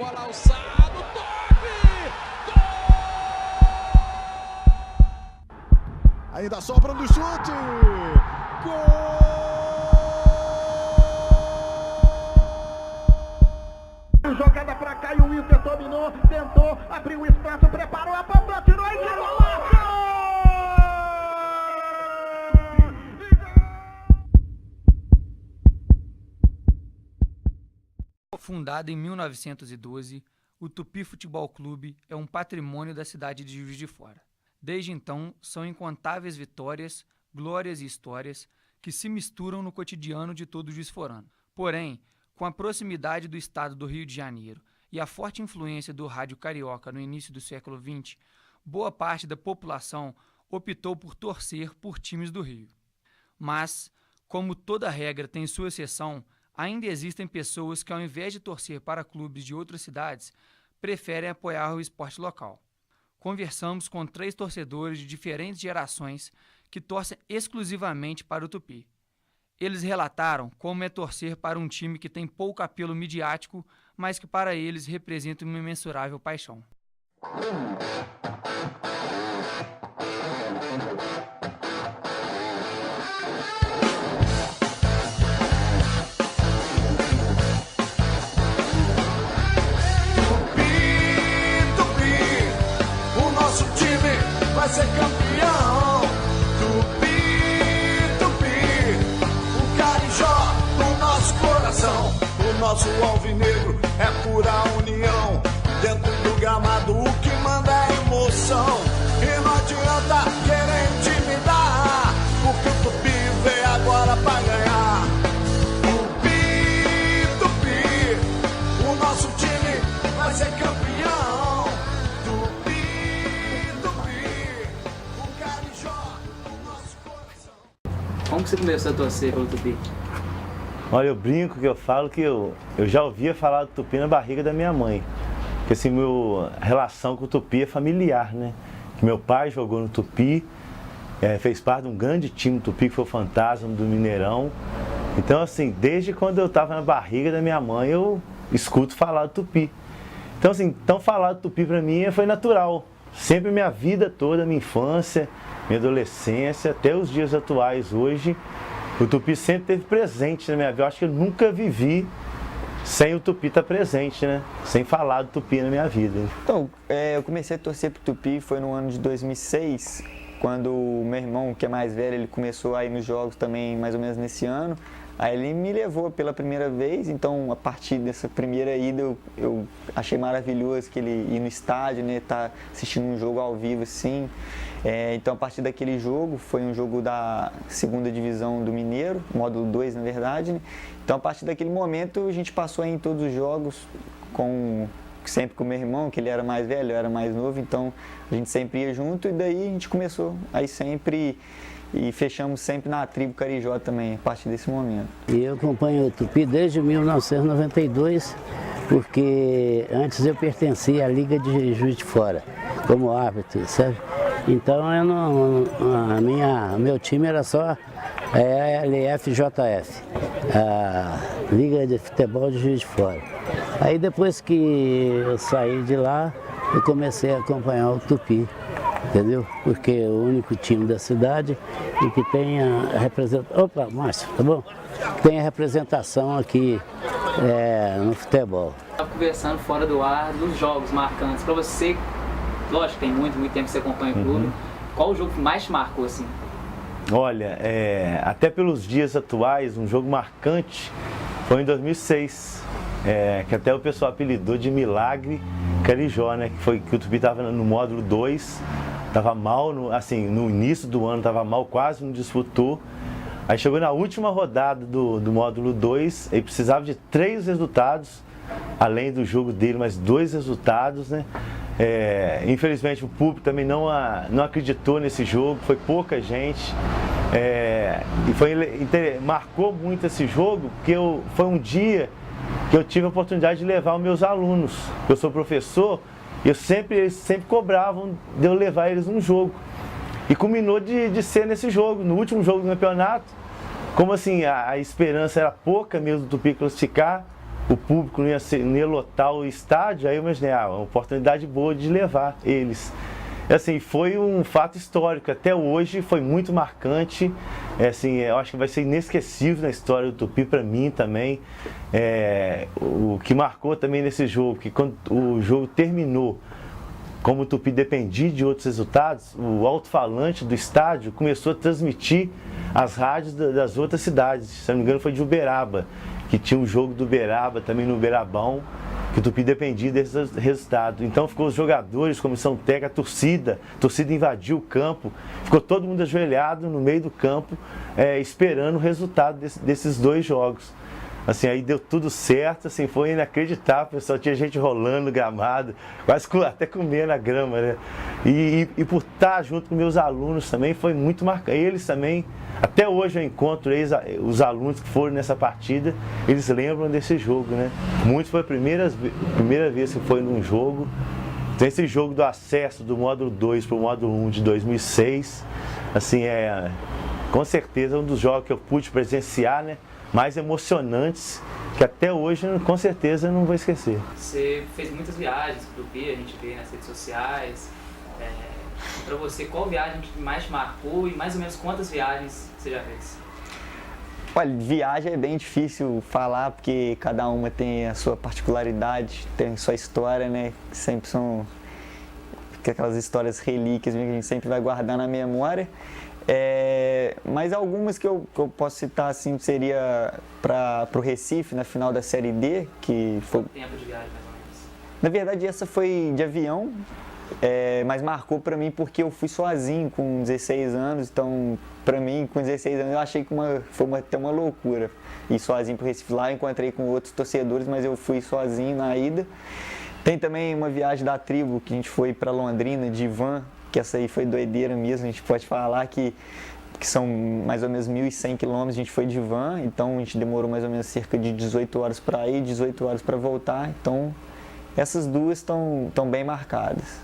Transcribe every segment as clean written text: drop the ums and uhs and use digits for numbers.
bola alçada, toque! Gol! Ainda sobra no chute! Gol! Jogada pra cá e o Inter dominou, tentou, abriu o espaço, preparou a bomba, tirou e tirou! Fundado em 1912, o Tupi Futebol Clube é um patrimônio da cidade de Juiz de Fora. Desde então, são incontáveis vitórias, glórias e histórias que se misturam no cotidiano de todo juiz-forano. Porém, com a proximidade do estado do Rio de Janeiro e a forte influência do rádio carioca no início do século XX, boa parte da população optou por torcer por times do Rio. Mas, como toda regra tem sua exceção, ainda existem pessoas que, ao invés de torcer para clubes de outras cidades, preferem apoiar o esporte local. Conversamos com 3 torcedores de diferentes gerações que torcem exclusivamente para o Tupi. Eles relataram como é torcer para um time que tem pouco apelo midiático, mas que para eles representa uma imensurável paixão. Vai ser campeão, Tupi, Tupi, o Carijó do nosso coração, o nosso alvinegro é pura união, dentro do gramado o que manda é emoção, e não adianta querer intimidar, porque o Tupi veio agora pra ganhar, Tupi, Tupi, o nosso time vai ser campeão. Como que você começou a torcer pelo Tupi? Olha, eu brinco que eu falo que eu já ouvia falar do Tupi na barriga da minha mãe. Porque assim, minha relação com o Tupi é familiar, né? Que meu pai jogou no Tupi, fez parte de um grande time do Tupi, que foi o Fantasma do Mineirão. Então assim, desde quando eu estava na barriga da minha mãe, eu escuto falar do Tupi. Então assim, falar do Tupi para mim foi natural. Sempre minha vida toda, minha infância, minha adolescência, até os dias atuais hoje, o Tupi sempre esteve presente na minha vida. Eu acho que eu nunca vivi sem o Tupi estar presente, né? Sem falar do Tupi na minha vida. Então, eu comecei a torcer pro Tupi, foi no ano de 2006, quando o meu irmão, que é mais velho, ele começou a ir nos jogos também, mais ou menos nesse ano. Aí ele me levou pela primeira vez, então a partir dessa primeira ida eu achei maravilhoso que ele ir no estádio, né, tá assistindo um jogo ao vivo assim. Então a partir daquele jogo, foi um jogo da 2ª divisão do Mineiro, módulo 2 na verdade, né? Então a partir daquele momento a gente passou a ir em todos os jogos, sempre com o meu irmão, que ele era mais velho, eu era mais novo, então a gente sempre ia junto e daí a gente começou aí sempre... E fechamos sempre na tribo Carijó também, a partir desse momento. Eu acompanho o Tupi desde 1992, porque antes eu pertencia à Liga de Juiz de Fora, como árbitro, sabe? Então meu time era só a LFJF, a Liga de Futebol de Juiz de Fora. Aí depois que eu saí de lá, eu comecei a acompanhar o Tupi. Entendeu? Porque é o único time da cidade e que tem a representação. Opa, Márcio, tá bom? Tem a representação aqui no futebol. Estava conversando fora do ar dos jogos marcantes. Para você, lógico, tem muito tempo que você acompanha o clube. Qual o jogo que mais te marcou assim? Olha, até pelos dias atuais, um jogo marcante foi em 2006, que até o pessoal apelidou de Milagre Carijó, né? Que o Tupi estava no módulo 2. Estava mal, no início do ano estava mal, quase não disputou. Aí chegou na última rodada do módulo 2, ele precisava de 3 resultados, além do jogo dele, mas 2 resultados, né? Infelizmente o público também não acreditou nesse jogo, foi pouca gente. E marcou muito esse jogo, porque foi um dia que eu tive a oportunidade de levar os meus alunos. Eu sou professor, e eles sempre cobravam de eu levar eles num jogo. E culminou de ser nesse jogo, no último jogo do campeonato. Como assim, a esperança era pouca mesmo do Tupi classificar, o público não ia lotar o estádio, aí eu imaginei, uma oportunidade boa de levar eles. Assim, foi um fato histórico, até hoje foi muito marcante, assim, eu acho que vai ser inesquecível na história do Tupi, para mim também. O que marcou também nesse jogo, que quando o jogo terminou, como o Tupi dependia de outros resultados, o alto-falante do estádio começou a transmitir as rádios das outras cidades. Se não me engano foi de Uberaba, que tinha um jogo do Uberaba também no Uberabão, que o Tupi dependia desse resultado. Então ficou os jogadores, comissão técnica, a torcida invadiu o campo, ficou todo mundo ajoelhado no meio do campo, esperando o resultado desses 2 jogos. Assim, aí deu tudo certo, assim, foi inacreditável, pessoal, tinha gente rolando no gramado, quase até comendo a grama, né? E por estar junto com meus alunos também, foi muito marcante. Eles também, até hoje eu encontro os alunos que foram nessa partida, eles lembram desse jogo, né? Muitos foi a primeira vez que foi num jogo. Então esse jogo do acesso do módulo 2 para o módulo 1 de 2006, assim, com certeza um dos jogos que eu pude presenciar, né? Mais emocionantes, que até hoje, com certeza, não vou esquecer. Você fez muitas viagens para o Tupi, a gente vê nas redes sociais. Para você, qual viagem que mais te marcou e mais ou menos quantas viagens você já fez? Olha, viagem é bem difícil falar, porque cada uma tem a sua particularidade, tem a sua história, né? Sempre são aquelas histórias relíquias que a gente sempre vai guardar na memória. Mas algumas que eu posso citar assim seria para o Recife na final da Série D, que foi. Quanto tempo de viagem mais ou menos? Na verdade essa foi de avião, mas marcou para mim porque eu fui sozinho com 16 anos, então para mim com 16 anos eu achei que foi até uma loucura ir sozinho para o Recife. Lá eu encontrei com outros torcedores, mas eu fui sozinho na ida. Tem também uma viagem da tribo que a gente foi para Londrina de van, que essa aí foi doideira mesmo, a gente pode falar que são mais ou menos 1.100 quilômetros, a gente foi de van, então a gente demorou mais ou menos cerca de 18 horas para ir, 18 horas para voltar, então essas duas estão bem marcadas.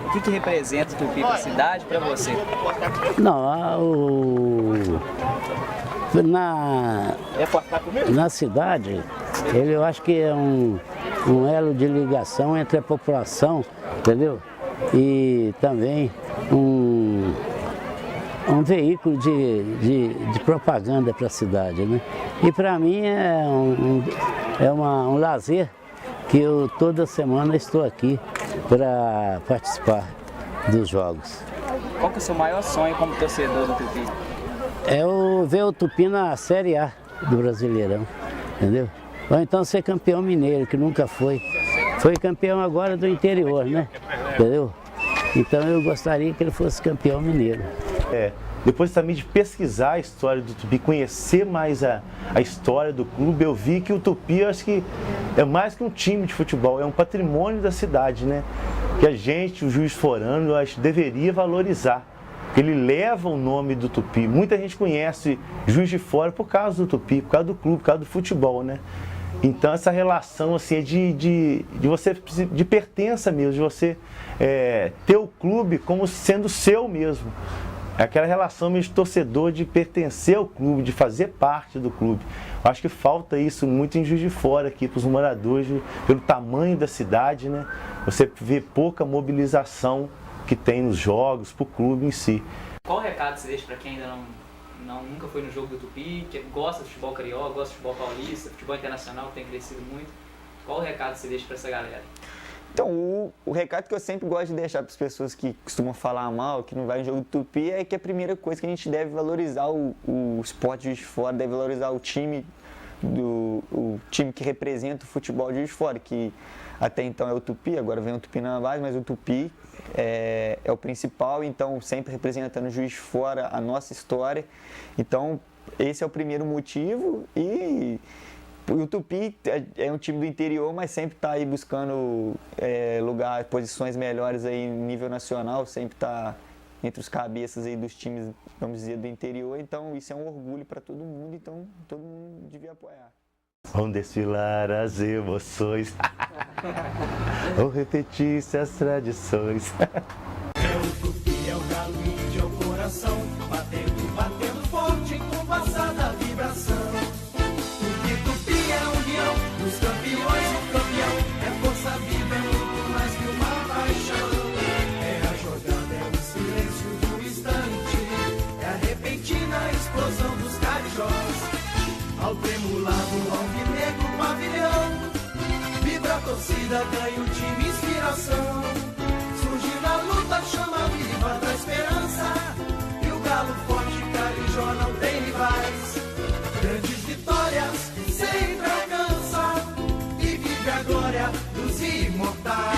O que representa o Tupi para a cidade para você? Na cidade, eu acho que é um elo de ligação entre a população, entendeu? E também um veículo de propaganda para a cidade, né? E para mim é um lazer que eu toda semana estou aqui para participar dos jogos. Qual que é o seu maior sonho como torcedor do Tupi? É ver o Tupi na Série A do Brasileirão, entendeu? Ou então ser campeão mineiro, que nunca foi. Foi campeão agora do interior, né? Entendeu? Então eu gostaria que ele fosse campeão mineiro. Depois também de pesquisar a história do Tupi, conhecer mais a história do clube, eu vi que o Tupi, eu acho que é mais que um time de futebol, é um patrimônio da cidade, né? Que a gente, o Juiz de Fora, eu acho que deveria valorizar. Ele leva o nome do Tupi. Muita gente conhece Juiz de Fora por causa do Tupi, por causa do clube, por causa do futebol, né? Então essa relação assim, é de pertença mesmo, de você ter o clube como sendo seu mesmo. É aquela relação mesmo de torcedor, de pertencer ao clube, de fazer parte do clube. Eu acho que falta isso muito em Juiz de Fora aqui para os moradores, pelo tamanho da cidade, né? Você vê pouca mobilização que tem nos jogos, para o clube em si. Qual recado você deixa para quem ainda nunca foi no jogo do Tupi, que gosta de futebol carioca, gosta de futebol paulista, futebol internacional que tem crescido muito? Qual o recado você deixa para essa galera? Então, o recado que eu sempre gosto de deixar para as pessoas que costumam falar mal, que não vai no jogo do Tupi, é que a primeira coisa que a gente deve valorizar o esporte de Juiz de Fora, deve valorizar o time que representa o futebol de Juiz de Fora, que até então é o Tupi, agora vem o Tupinambás, mas o Tupi é o principal, então sempre representando o Juiz de Fora, a nossa história. Então, esse é o primeiro motivo e o Tupi é um time do interior, mas sempre está aí buscando posições melhores aí no nível nacional, sempre está entre os cabeças aí dos times, vamos dizer, do interior. Então isso é um orgulho para todo mundo, então todo mundo devia apoiar. Vão desfilar as emoções, ou repetir-se as tradições. É o Tupi, é o galo, é o coração, batendo forte com passada vibração. Tupi é união, nos ao tremulado alvinegro pavilhão. Vibra a torcida, ganha o time inspiração. Surge na luta, chama viva da esperança. E o galo forte, Carijó não tem rivais. Grandes vitórias sempre alcança. E vive a glória dos imortais.